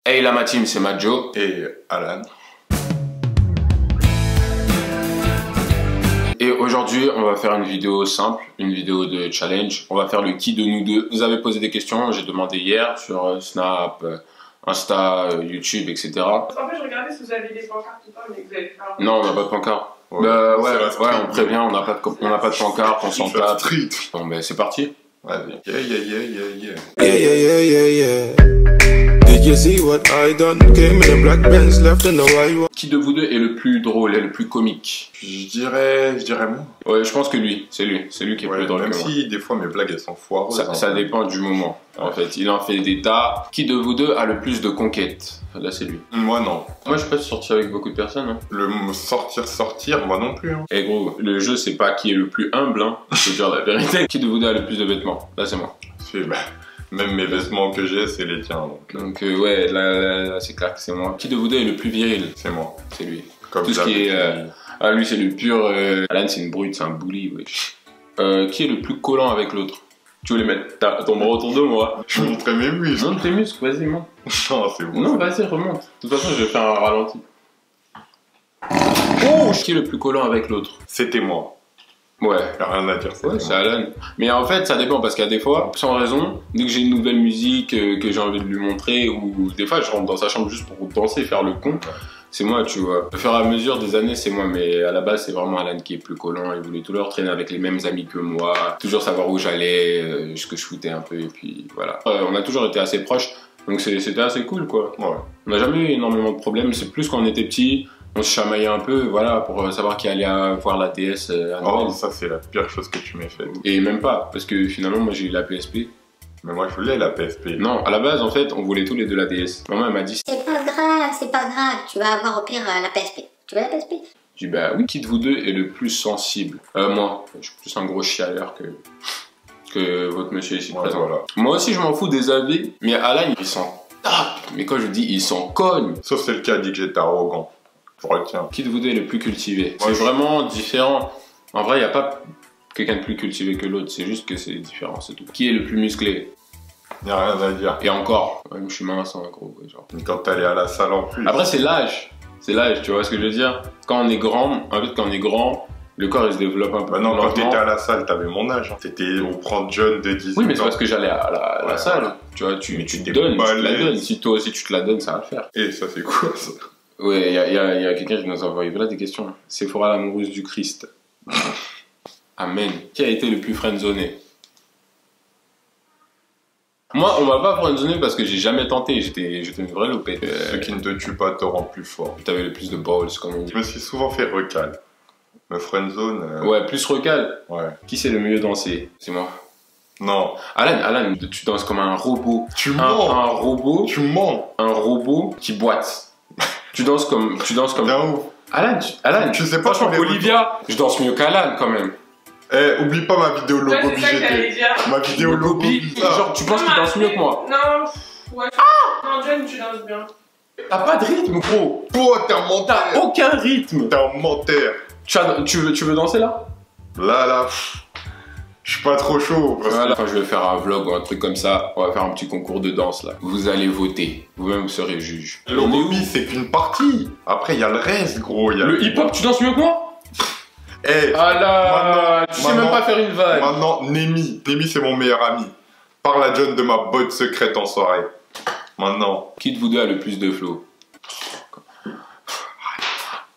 Hey la ma team, c'est Majo et Alan. Et aujourd'hui, on va faire une vidéo simple, une vidéo de challenge. On va faire le qui de nous deux. Vous avez posé des questions, j'ai demandé hier sur Snap, Insta, YouTube, etc. En fait, je regardais si vous avez des pancartes ou pas, mais vous avez fait un... Non, on n'a pas de pancarte. Ouais, on prévient, on n'a pas de pancarte, on s'en tape. Bon, ben c'est parti. Vas-y. Did you see what I done? Came in a black Benz, left in the white one. Qui de vous deux est le plus drôle et le plus comique? Je dirais moi. Ouais, je pense que lui, c'est lui qui est plus drôle même que moi. si des fois mes blagues elles sont foireuses. Ça dépend du moment, en fait. Il en fait des tas. Qui de vous deux a le plus de conquêtes? Là, c'est lui. Moi non. Moi, je peux sortir avec beaucoup de personnes. Hein. Le sortir, moi non plus. Hein. Et gros, le jeu, c'est pas qui est le plus humble, hein. Je veux dire la vérité. Qui de vous deux a le plus de vêtements? Là, c'est moi. Même mes vêtements que j'ai, c'est les tiens. Donc ouais, là c'est clair que c'est moi. Qui de vous deux est le plus viril? c'est moi. C'est lui. Comme tout ce qui est... lui, c'est le pur... Alan, c'est une brute, c'est un bully, wesh. Qui est le plus collant avec l'autre? Tu veux les mettre ton bras autour de moi? Je montrais mes muscles. Montre tes muscles, vas-y, monte. Non, c'est bon. Non, vas-y, remonte. De toute façon, je vais faire un ralenti. Oh! Qui est le plus collant avec l'autre? C'était moi. Ouais. Y'a rien à dire, ouais, c'est Alan. Mais en fait, ça dépend parce qu'il y a des fois, sans raison, dès que j'ai une nouvelle musique que j'ai envie de lui montrer, ou des fois je rentre dans sa chambre juste pour danser, faire le con, c'est moi, tu vois. Au fur et à mesure des années, c'est moi, mais à la base, c'est vraiment Alan qui est plus collant. Il voulait toujours traîner avec les mêmes amis que moi, toujours savoir où j'allais, ce que je foutais un peu, et puis voilà. On a toujours été assez proches, donc c'était assez cool, quoi. Ouais. On n'a jamais eu énormément de problèmes, c'est plus quand on était petits. On se chamaillait un peu, voilà, pour savoir qui allait voir la DS à Noël. Oh, ça c'est la pire chose que tu m'aies faite. Et même pas, parce que finalement, moi j'ai eu la PSP. Mais moi je voulais la PSP. Non, à la base, en fait, on voulait tous les deux la DS. Maman, elle m'a dit... C'est pas grave, tu vas avoir au pire la PSP. Tu veux la PSP? J'ai dit, bah oui, qui de vous deux est le plus sensible? Moi, je suis plus un gros chialeur que votre monsieur ici présent. Voilà. Moi aussi, je m'en fous des avis, mais Alan, il s'en tape. Mais quand je dis il s'en cogne... Sauf c'est le cas, dit que j'étais arrogant. Je retiens. Qui de vous deux est le plus cultivé? C'est vraiment différent. En vrai, il n'y a pas quelqu'un de plus cultivé que l'autre, c'est juste que c'est différent, c'est tout. Qui est le plus musclé? Il n'y a rien à dire. Et encore, ouais, je suis mince, hein, gros. Genre. Quand t'allais à la salle en plus. Après, c'est l'âge. C'est l'âge, tu vois ce que je veux dire? Quand on est grand, en fait, quand on est grand, le corps il se développe un peu. Bah non, quand t'étais à la salle, t'avais mon âge. Hein. T'étais au prendre jeune de 18 ans. Oui, mais c'est parce que j'allais à la salle. Voilà. Tu vois, tu te donnes, tu te la donnes. Si toi aussi tu te la donnes, ça va le faire. Et ça fait quoi ça? Ouais, il y a quelqu'un qui nous a envoyé là des questions. Sephora l'amoureuse du Christ. Amen. Qui a été le plus friendzoné? Moi, on m'a pas friendzoné parce que j'ai jamais tenté. J'étais une vraie loupette. Ce qui ne te tue pas te rend plus fort. T'avais le plus de balls, comme on dit. Je me suis souvent fait recal. Me friendzone. Ouais, plus recal. Ouais. Qui sait le mieux danser? C'est moi. Non. Alan, tu danses comme un robot. Tu mens. Un robot. Tu mens. Un robot qui boite. Tu danses comme. Bien ouf. Alan, je sais pas. Franchement, Olivia, je danse mieux qu'Alan quand même. Eh, oublie pas ma vidéo logo BGT. Ma vidéo logo. Genre, tu penses qu'il danse mieux que moi? Non, ouais. Non, John, tu danses bien. T'as pas de rythme, gros. Toi, t'es un menteur. T'as aucun rythme. T'es un menteur. Tu veux danser là? Là, je suis pas trop chaud. Voilà, quand je vais faire un vlog ou un truc comme ça, on va faire un petit concours de danse là. Vous allez voter. Vous-même, vous serez juge. Le hobby, c'est qu'une partie. Après, il y a le reste, gros. Le hip-hop, tu danses mieux que moi? Eh, ah là, tu sais même pas faire une vague. Maintenant, Nemi, c'est mon meilleur ami. Parle à John de ma botte secrète en soirée. Maintenant. Qui de vous deux a le plus de flow?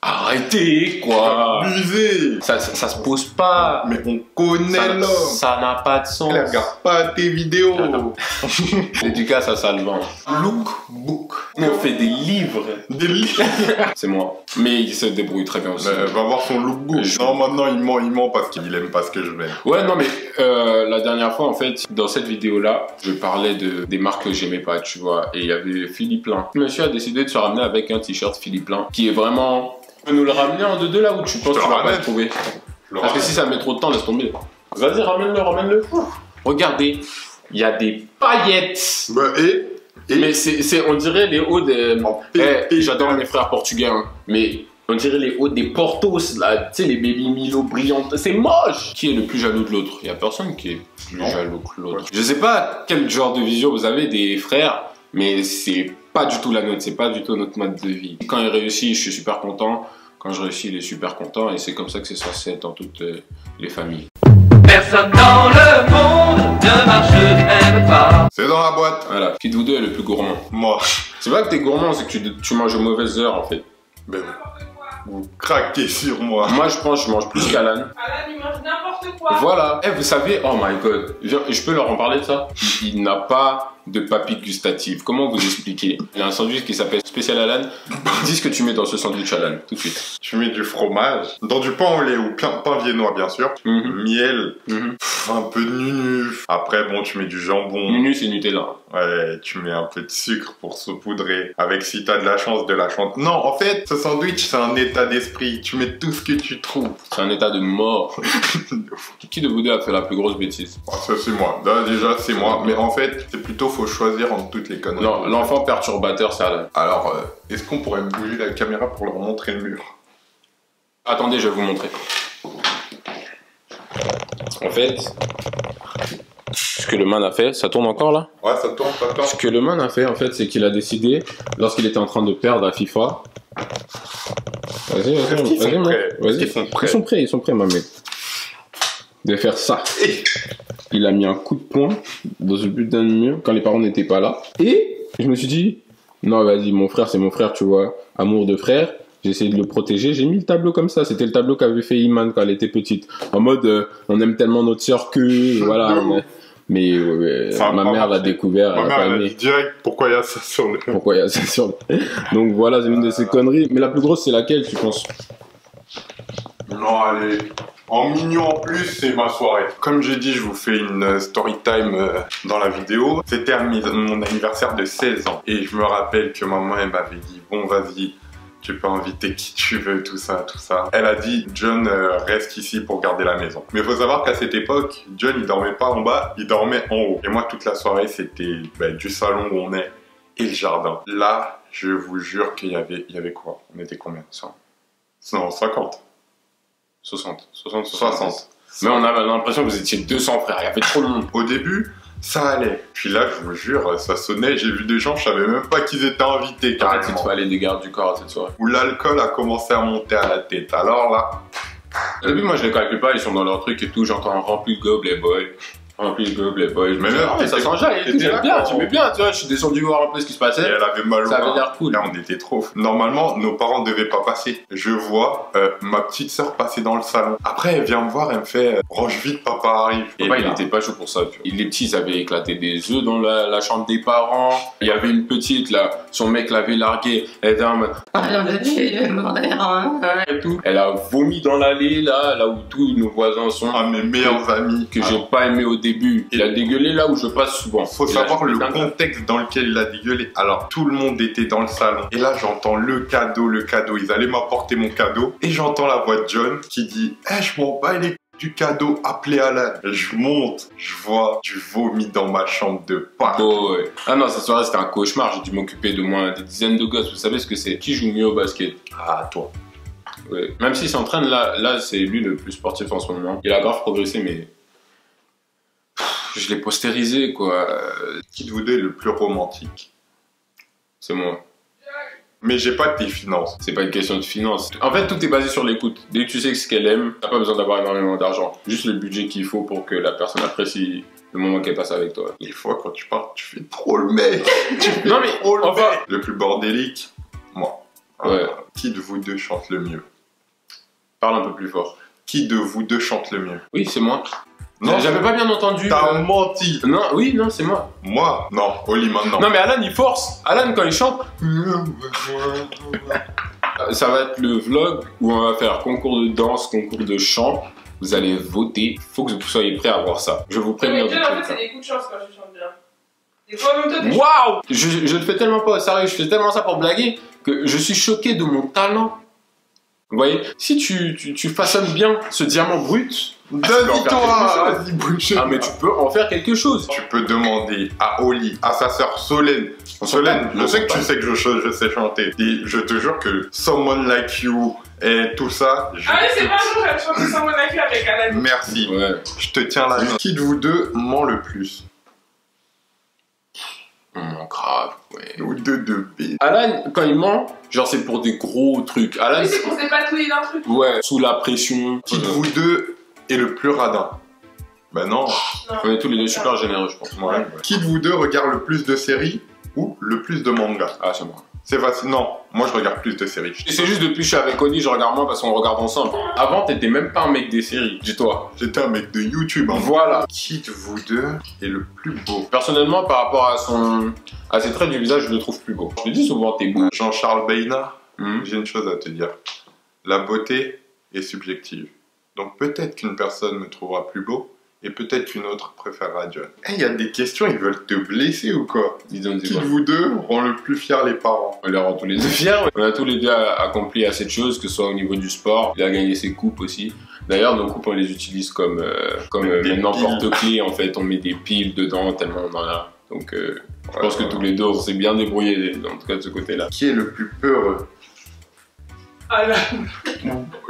Arrêtez, quoi. Abusé. Ça se pose pas. Mais on connaît l'homme. Ça n'a pas de sens. Elle regarde pas tes vidéos. Dédicace à Salvan. Lookbook. On fait des livres. Des livres. C'est moi. Mais il se débrouille très bien aussi. Va voir son lookbook. Non, maintenant il ment parce qu'il aime pas ce que je mets. Ouais, non, mais la dernière fois, en fait, dans cette vidéo-là, je parlais des marques que j'aimais pas, tu vois. Et il y avait Philippe Lain. Le monsieur a décidé de se ramener avec un t-shirt Philippe Lain qui est vraiment... Tu peux nous le ramener en 2-2 là où tu penses que tu vas pas le trouver? Parce que si ça met trop de temps, laisse tomber. Vas-y, ramène-le. Regardez, il y a des paillettes. Bah, mais on dirait les hauts des... j'adore mes frères portugais, hein, mais on dirait les hauts des Portos, là, tu sais, les Baby Milo brillantes. C'est moche. Qui est le plus jaloux de l'autre? Il y a personne qui est plus jaloux que l'autre. Je sais pas quel genre de vision vous avez des frères, mais c'est pas du tout la nôtre, c'est pas du tout notre mode de vie. Quand il réussit, je suis super content. Quand je réussis, il est super content. Et c'est comme ça que c'est censé être dans toutes les familles. Personne dans le monde ne marche du même pas. C'est dans la boîte. Voilà. Qui de vous deux est le plus gourmand? Moi. C'est pas que t'es gourmand, c'est que tu manges aux mauvaises heures en fait. Ben, vous craquez sur moi. Moi, je pense que je mange plus qu'Alan. Alan, il mange n'importe quoi. Voilà. Eh, vous savez, oh my god, je peux leur en parler de ça? Il n'a pas de papilles gustatives. Comment vous expliquer? Il y a un sandwich qui s'appelle Spécial Alan. Dis ce que tu mets dans ce sandwich Alan, tout de suite. Tu mets du fromage, dans du pain au lait ou pain viennois bien sûr, miel, un peu de nunu. Après bon, tu mets du jambon. Nunu, c'est Nutella. Ouais, tu mets un peu de sucre pour saupoudrer. Avec si t'as de la chance, de la chance. Non, en fait, ce sandwich, c'est un état d'esprit. Tu mets tout ce que tu trouves. C'est un état de mort. Qui de vous deux a fait la plus grosse bêtise? Oh, ça c'est moi. Là, déjà c'est moi. Mais en fait, c'est plutôt faut choisir entre toutes les conneries. Non, l'enfant perturbateur, c'est Alan. Alors, est-ce qu'on pourrait bouger la caméra pour leur montrer le mur? Attendez, je vais vous montrer. En fait, ce que le man a fait, ça tourne encore là? Ouais, ça tourne, ça tourne. Ce que le man a fait, en fait, c'est qu'il a décidé, lorsqu'il était en train de perdre à FIFA. Vas-y, Est-ce qu'ils sont prêts? Est-ce qu'ils sont prêts? Ils sont prêts, ma mec. De faire ça. Il a mis un coup de poing dans ce putain de mur quand les parents n'étaient pas là. Et je me suis dit, non, vas-y, mon frère, c'est mon frère, tu vois. Amour de frère. J'ai essayé de le protéger. J'ai mis le tableau comme ça. C'était le tableau qu'avait fait Iman quand elle était petite. En mode, on aime tellement notre sœur que, voilà. Mais ma mère l'a découvert. Ma elle a mère, pas elle a aimé. dit direct pourquoi il y a ça sur le... Pourquoi il y a ça sur le... Donc voilà, c'est une de ces conneries. Mais la plus grosse, c'est laquelle, tu penses? Non, allez. En mignon en plus, c'est ma soirée. Comme j'ai dit, je vous fais une story time dans la vidéo. C'était mon anniversaire de 16 ans. Et je me rappelle que maman, elle m'avait dit, bon, vas-y, tu peux inviter qui tu veux, tout ça, tout ça. Elle a dit, John, reste ici pour garder la maison. Mais il faut savoir qu'à cette époque, John, il dormait pas en bas, il dormait en haut. Et moi, toute la soirée, c'était du salon où on est et le jardin. Là, je vous jure qu'il y avait quoi? On était combien? 100. Non, 50. 60. Mais on avait l'impression que vous étiez 200 frères, il y avait trop de monde. Au début, ça allait. Puis là, je vous jure, ça sonnait. J'ai vu des gens, je savais même pas qu'ils étaient invités. Arrête, il Carrément. te fallait des gardes du corps à cette soirée. Où l'alcool a commencé à monter à la tête. Alors là, Au début, moi je les calcule pas, ils sont dans leur truc et tout, j'entends rempli de gobelet boy. Rempli de gobelet boy. Je me Mais dis, même, ah, ça t'étais- s'enjaille et tout, t'étais j'aime là bien, quand- j'aimais bien, tu vois, je suis descendu voir un peu ce qui se et passait. elle avait mal au Ça avait bras. l'air cool. Là, on était trop. Normalement, nos parents ne devaient pas passer. Je vois ma petite sœur passer dans le salon. Après, elle vient me voir, elle me fait range vite, papa arrive. Et Papa, il là, était pas chaud pour ça, tu vois. Les petits, ils avaient éclaté des œufs dans la chambre des parents. Il y avait une petite, là, son mec l'avait largué. Elle était en mode, et tout. Elle a vomi dans l'allée, là où tous nos voisins sont. un de mes meilleurs amis. Que j'ai pas aimé au début. Il a dégueulé là où je passe souvent. Faut Et là, savoir je le me dis, contexte dans lequel il a dégueulé. Alors, tout le monde était dans le salon. Et là, j'entends le cadeau. Ils allaient m'apporter mon cadeau. Et j'entends la voix de John qui dit « Eh, je m'en bats les du cadeau, appelez Alan. » Et je monte, je vois du vomi dans ma chambre de part. Oh, ouais. Ah non, cette soirée c'était un cauchemar. J'ai dû m'occuper de moins des dizaines de gosses. Vous savez ce que c'est? Qui joue mieux au basket? Ah, toi. Ouais. Même s'il s'entraîne là c'est lui le plus sportif en ce moment. Il a grave progressé, mais je l'ai postérisé quoi. Qui de vous deux est le plus romantique? C'est moi. Mais j'ai pas tes finances. C'est pas une question de finance. En fait, tout est basé sur l'écoute. Dès que tu sais ce qu'elle aime, t'as pas besoin d'avoir énormément d'argent. Juste le budget qu'il faut pour que la personne apprécie le moment qu'elle passe avec toi. Des fois, quand tu parles, tu fais trop le mec. Tu fais Non mais trop le enfin, mec. Le plus bordélique, moi. Ouais. Qui de vous deux chante le mieux? parle un peu plus fort. Qui de vous deux chante le mieux? Oui, c'est moi. Non, J'avais pas bien entendu. t'as menti. Non, oui, non, c'est moi. Moi? Non, Oli maintenant. Non mais Alan il force. Alan quand il chante, ça va être le vlog où on va faire concours de danse, concours de chant. Vous allez voter. Faut que vous soyez prêts à voir ça. Je vous Mais préviens du John, en fait, truc. c'est des coups de chance quand je chante bien. Des fois, même toi, t'es Waouh! Je le fais tellement pas au sérieux, je fais tellement ça pour blaguer que je suis choqué de mon talent. Vous voyez, si tu façonnes bien ce diamant brut, Donne-toi. Vas-y, bouge. ah mais tu peux en faire quelque chose. Tu peux demander à Oli, à sa sœur Solène. Solène, je sais que tu sais que je sais chanter. Et je te jure que Someone Like You et tout ça. Ah oui, c'est pas bon, j'avais chanté sans mon accueil avec Alan. Merci. Ouais. Je te tiens la main. Qui de vous deux ment le plus? Grave, ouais. Ou de B. Alan, quand il ment, genre c'est pour des gros trucs. Alan, Oui, c'est pour s'épatouiller d'un truc. ouais, sous la pression. Qui de vous deux est le plus radin? Bah non. On est tous les deux super généreux, je pense. Ouais. Qui de vous deux regarde le plus de séries ou le plus de mangas? Ah, c'est moi. C'est facile. Non, moi je regarde plus de séries. Et c'est juste depuis que je suis avec Oli, je regarde moins parce qu'on regarde ensemble. Avant, t'étais même pas un mec des séries, dis-toi. J'étais un mec de YouTube. Hein. Voilà. Qui de vous deux est le plus beau? Personnellement, par rapport à ses traits du visage, je le trouve plus beau. Je te dis souvent, t'es beau. Jean-Charles Beynard, Hmm. j'ai une chose à te dire. La beauté est subjective. Donc peut-être qu'une personne me trouvera plus beau et peut-être qu'une autre préférera John. Eh, il y a des questions, ils veulent te blesser ou quoi? Disons, Qui de vous deux rend le plus fier les parents? On les rend tous les deux fiers. On a tous les deux accompli assez de choses, que ce soit au niveau du sport. Il a gagné ses coupes aussi. D'ailleurs, nos coupes, on les utilise comme Des n'importe clé. En fait, on met des piles dedans tellement on en a. Donc, je pense que tous les deux, on s'est bien débrouillés, en tout cas de ce côté-là. Qui est le plus peureux? Alan.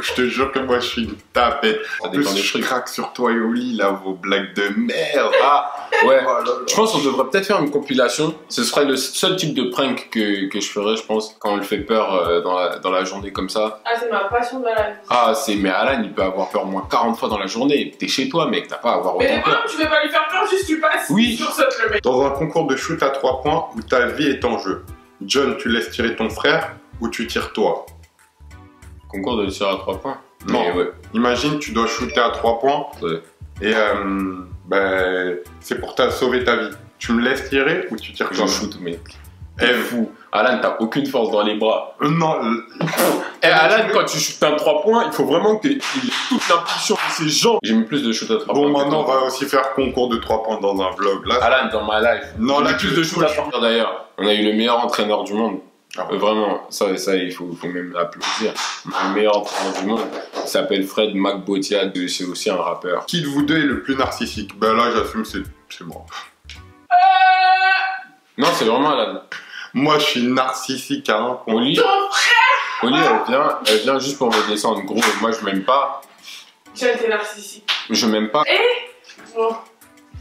Je te jure que moi je suis une tapette. Ça En dépend plus, des je trucs. craque sur toi et Oli, là, vos blagues de merde. Ah, ouais. Oh là là. Je pense qu'on devrait peut-être faire une compilation. Ce serait le seul type de prank que je ferais, je pense, quand on le fait peur dans la journée comme ça. Ah, c'est ma passion de la vie. Ah, mais Alan, il peut avoir peur au moins 40 fois dans la journée. T'es chez toi, mec, t'as pas à avoir Mais autant les peur. bonhommes, tu veux pas lui faire peur, juste tu passes. Oui. Sur saute le mec. Dans un concours de shoot à 3 points où ta vie est en jeu, John, tu laisses tirer ton frère ou tu tires toi? Concours de tir à 3 points. Non. Mais ouais. Imagine, tu dois shooter à 3 points Ouais. et c'est pour sauver ta vie. Tu me laisses tirer ou tu tires Je toi? shoot, mec. Eh, T'es fou. Alan, t'as aucune force dans les bras. Non, Et Alan, quand tu shootes un 3 points, il faut vraiment qu'il ait toute l'impulsion de ses jambes. J'ai mis plus de shoot à 3 bon, points. maintenant on que toi. va aussi faire concours de 3 points dans un vlog. Là, Alan, dans ma life. non, là, J'ai plus de shoot à 3 points d'ailleurs. On a eu le meilleur entraîneur du monde. Ah ouais. Vraiment, ça il faut même l'applaudir. Le meilleur entraîneur du monde, il s'appelle Fred McBotia, c'est aussi un rappeur. Qui de vous deux est le plus narcissique? Ben là, j'assume, c'est moi. Non, c'est vraiment Alan. Moi, je suis narcissique à un point. Oli, Oli, elle vient juste pour me descendre. Gros, moi je m'aime pas. J'ai été narcissique. Je m'aime pas. Bon.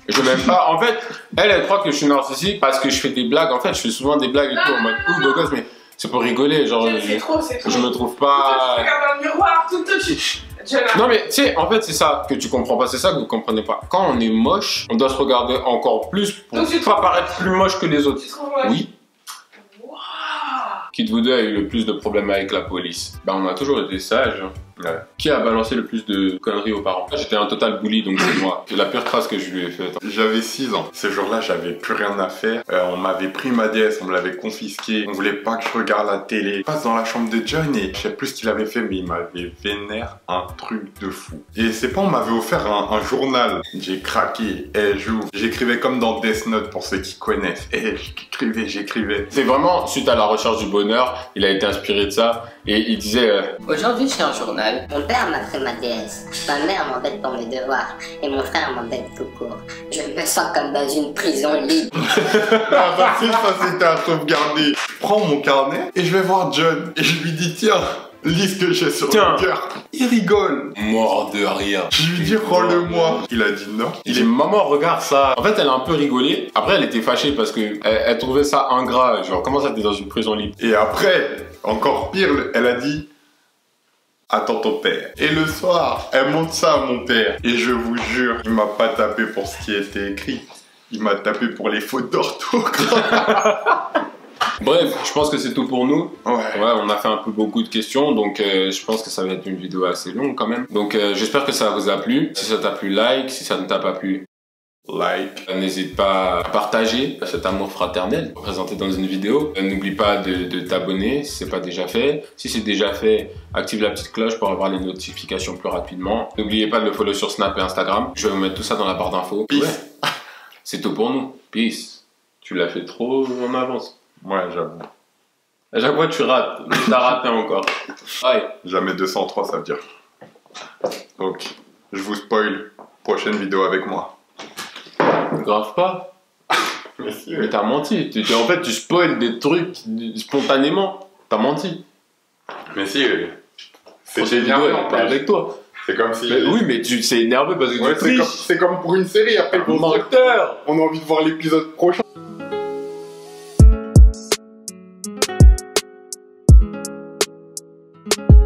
Je m'aime pas. En fait, elle croit que je suis narcissique parce que je fais des blagues. En fait, je fais souvent des blagues et tout en mode ouh, beau gosse, mais c'est pour rigoler. Genre, C'est trop, c'est trop. je me trouve Tu pas. regardes dans le miroir, tout de suite. Non, mais tu sais, en fait, c'est ça que tu comprends pas. C'est ça que vous comprenez pas. Quand on est moche, on doit se regarder encore plus pour Donc, tu pas paraître plus moche que les autres. Tu trouves moi Oui. Waouh. Qui de vous deux a eu le plus de problèmes avec la police? Bah, on a toujours été sages. Ouais. Qui a balancé le plus de conneries aux parents? J'étais un total bully, donc c'est moi. C'est la pire crasse que je lui ai faite. J'avais 6 ans. Ce jour-là, j'avais plus rien à faire. On m'avait pris ma DS, on me l'avait confisquée. On voulait pas que je regarde la télé. Je passe dans la chambre de John et je sais plus ce qu'il avait fait, mais il m'avait vénère un truc de fou. Et c'est pas, on m'avait offert un journal. J'ai craqué. Et j'écrivais comme dans Death Note pour ceux qui connaissent. Et j'écrivais. C'est vraiment suite à la recherche du bonheur, il a été inspiré de ça et il disait Aujourd'hui, j'ai un journal. Mon père m'a pris ma DS, ma mère m'embête pour mes devoirs, et mon frère m'embête tout court. Je me sens comme dans une prison libre. Ah, facile, ça c'était à sauvegarder. Je prends mon carnet et je vais voir John. Et je lui dis, tiens, lis ce que j'ai sur Tiens. le cœur. Il rigole. mort de rire. Je lui dis, rends-le-moi. Il a dit non. Il dit maman regarde ça. En fait elle a un peu rigolé. Après elle était fâchée parce que elle trouvait ça ingrat. Genre comment ça t'es dans une prison libre? Et après, encore pire, elle a dit, attends ton père. Et le soir, elle montre ça à mon père. Et je vous jure, il m'a pas tapé pour ce qui était écrit. Il m'a tapé pour les fautes d'orthographe. Bref, je pense que c'est tout pour nous. Ouais. Ouais, on a fait un peu beaucoup de questions, donc je pense que ça va être une vidéo assez longue quand même. Donc j'espère que ça vous a plu. Si ça t'a plu, like. Si ça ne t'a pas plu, Like. n'hésite pas à partager cet amour fraternel présenté dans une vidéo. N'oublie pas de t'abonner si c'est pas déjà fait. Si c'est déjà fait, active la petite cloche pour avoir les notifications plus rapidement. N'oubliez pas de le follow sur Snap et Instagram. Je vais vous mettre tout ça dans la barre d'infos. Peace. Ouais. C'est tout pour nous. Peace. Tu l'as fait trop en avance. Ouais, j'avoue. À chaque fois tu rates. T'as raté encore. Ouais. Jamais 203, ça veut dire. Donc, je vous spoil. Prochaine vidéo avec moi. Grave pas. Mais t'as menti. En fait, tu spoil des trucs spontanément. T'as menti. Mais si, c'est Prochaine génial. vidéo, elle est pas avec toi. C'est comme si. Mais oui, mais c'est énerveux parce que Ouais, tu triches. c'est comme pour une série. Après, Menteur. on a envie de voir l'épisode prochain. Bye.